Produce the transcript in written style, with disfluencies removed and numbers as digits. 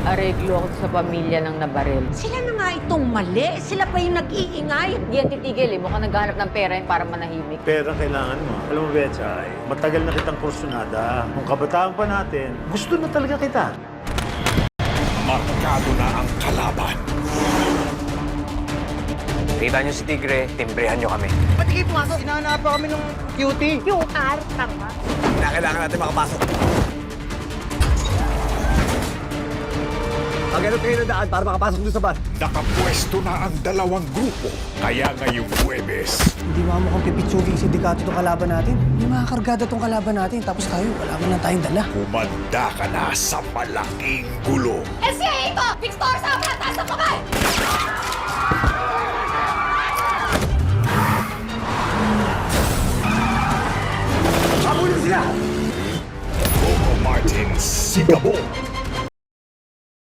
Nag-areglo ako sa pamilya ng nabaril. Sila na nga itong mali. Sila pa yung nag-iingay. Hindi yan titigil eh. Mukhang naghahanap ng pera yun para manahimik. Pera kailangan mo. Alam mo, Betchay, matagal na kitang kursunada. Nung kabataan pa natin, gusto na talaga kita. Markado na ang kalaban. Kita niyo si Tigre, timbrehan niyo kami. Ba't kayo pumasok? Sinanap pa kami ng cutie. QR, tama. Kailangan natin makapasok. Maghanap kayo ng daan para makapasok doon sa bar. Nakapwesto na ang dalawang grupo. Kaya ngayong Huwebes, Hindi mukhang pipitsuging sindikato itong kalaban natin. Hindi makakargada itong kalaban natin. Tapos tayo, wala man lang tayong dala. humanda ka na sa malaking gulo. SCA ito! Victor, sa mga taas ang kamay! Coco Martin Sigabo.